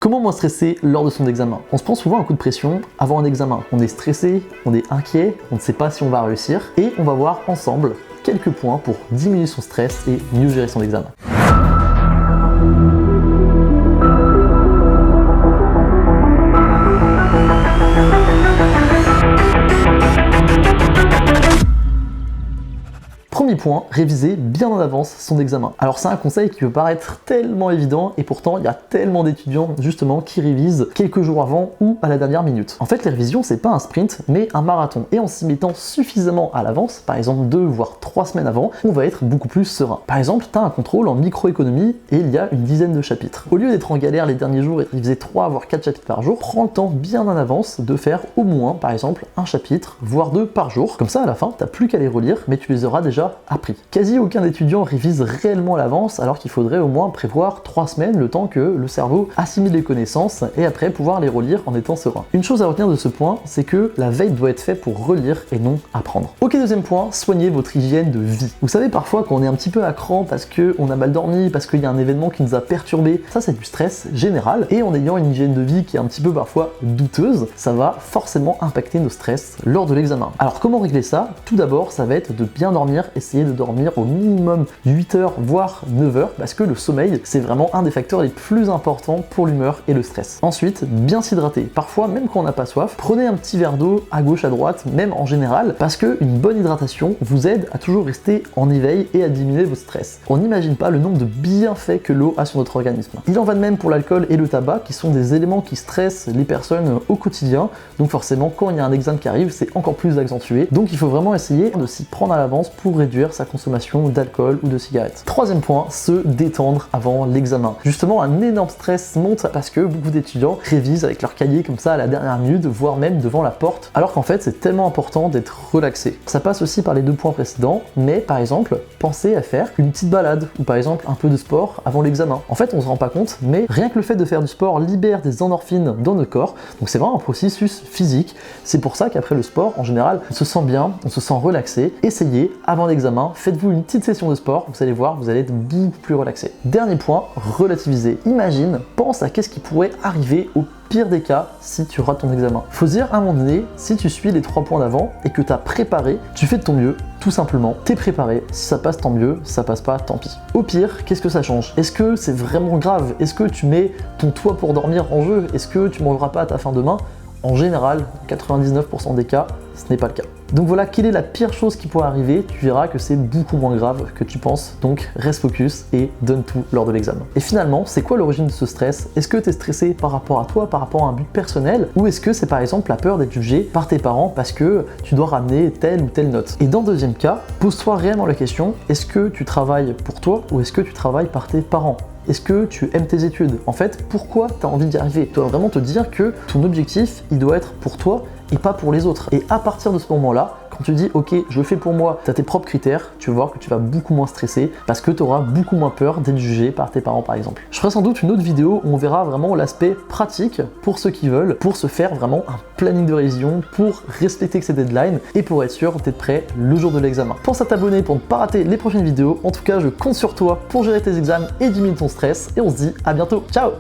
Comment moins stresser lors de son examen? On se prend souvent un coup de pression avant un examen. On est stressé, on est inquiet, on ne sait pas si on va réussir et on va voir ensemble quelques points pour diminuer son stress et mieux gérer son examen. Premier point, réviser bien en avance son examen. Alors c'est un conseil qui peut paraître tellement évident et pourtant il y a tellement d'étudiants justement qui révisent quelques jours avant ou à la dernière minute. En fait les révisions c'est pas un sprint mais un marathon et en s'y mettant suffisamment à l'avance, par exemple 2 voire 3 semaines avant, on va être beaucoup plus serein. Par exemple tu as un contrôle en microéconomie et il y a une dizaine de chapitres. Au lieu d'être en galère les derniers jours et de réviser 3 voire 4 chapitres par jour, prends le temps bien en avance de faire au moins par exemple un chapitre voire 2 par jour. Comme ça à la fin t'as plus qu'à les relire mais tu les auras déjà appris. Quasi aucun étudiant révise réellement à l'avance alors qu'il faudrait au moins prévoir 3 semaines le temps que le cerveau assimile les connaissances et après pouvoir les relire en étant serein. Une chose à retenir de ce point, c'est que la veille doit être faite pour relire et non apprendre. Ok, deuxième point, soignez votre hygiène de vie. Vous savez parfois qu'on est un petit peu à cran parce qu'on a mal dormi, parce qu'il y a un événement qui nous a perturbé, ça c'est du stress général et en ayant une hygiène de vie qui est un petit peu parfois douteuse, ça va forcément impacter nos stress lors de l'examen. Alors comment régler ça? Tout d'abord, ça va être de bien dormir, essayer de dormir au minimum 8 heures voire 9 heures parce que le sommeil c'est vraiment un des facteurs les plus importants pour l'humeur et le stress. Ensuite, bien s'hydrater. Parfois même quand on n'a pas soif, prenez un petit verre d'eau à gauche, à droite, même en général parce qu'une bonne hydratation vous aide à toujours rester en éveil et à diminuer votre stress. On n'imagine pas le nombre de bienfaits que l'eau a sur notre organisme. Il en va de même pour l'alcool et le tabac qui sont des éléments qui stressent les personnes au quotidien, donc forcément quand il y a un examen qui arrive c'est encore plus accentué, donc il faut vraiment essayer de s'y prendre à l'avance pour réduire sa consommation d'alcool ou de cigarettes. Troisième point, se détendre avant l'examen. Justement, un énorme stress monte parce que beaucoup d'étudiants révisent avec leur cahier comme ça à la dernière minute, voire même devant la porte, alors qu'en fait c'est tellement important d'être relaxé. Ça passe aussi par les 2 points précédents, mais par exemple, pensez à faire une petite balade ou par exemple un peu de sport avant l'examen. En fait, on se rend pas compte, mais rien que le fait de faire du sport libère des endorphines dans notre corps, donc c'est vraiment un processus physique. C'est pour ça qu'après le sport, en général, on se sent bien, on se sent relaxé. Essayez avant l'examen, faites-vous une petite session de sport, vous allez voir, vous allez être beaucoup plus relaxé. Dernier point, relativiser. Imagine, pense à qu'est-ce qui pourrait arriver au pire des cas si tu rates ton examen. Faut se dire à un moment donné, si tu suis les 3 points d'avant et que tu as préparé, tu fais de ton mieux, tout simplement, t'es préparé, si ça passe tant mieux, si ça passe pas tant pis. Au pire, qu'est-ce que ça change? Est-ce que c'est vraiment grave? Est-ce que tu mets ton toit pour dormir en jeu? Est-ce que tu mangeras pas à ta faim demain? En général, 99% des cas, ce n'est pas le cas. Donc voilà, quelle est la pire chose qui pourrait arriver? Tu verras que c'est beaucoup moins grave que tu penses, donc reste focus et donne tout lors de l'examen. Et finalement, c'est quoi l'origine de ce stress? Est-ce que tu es stressé par rapport à toi, par rapport à un but personnel? Ou est-ce que c'est par exemple la peur d'être jugé par tes parents parce que tu dois ramener telle ou telle note? Et dans le deuxième cas, pose-toi réellement la question, est-ce que tu travailles pour toi ou est-ce que tu travailles par tes parents? Est-ce que tu aimes tes études? En fait, pourquoi tu as envie d'y arriver? Tu dois vraiment te dire que ton objectif, il doit être pour toi et pas pour les autres. Et à partir de ce moment-là, quand tu dis ok, je le fais pour moi, tu as tes propres critères, tu vas voir que tu vas beaucoup moins stresser parce que tu auras beaucoup moins peur d'être jugé par tes parents par exemple. Je ferai sans doute une autre vidéo où on verra vraiment l'aspect pratique pour ceux qui veulent, pour se faire vraiment un planning de révision, pour respecter ses deadlines et pour être sûr d'être prêt le jour de l'examen. Pense à t'abonner pour ne pas rater les prochaines vidéos. En tout cas, je compte sur toi pour gérer tes examens et diminuer ton stress et on se dit à bientôt. Ciao!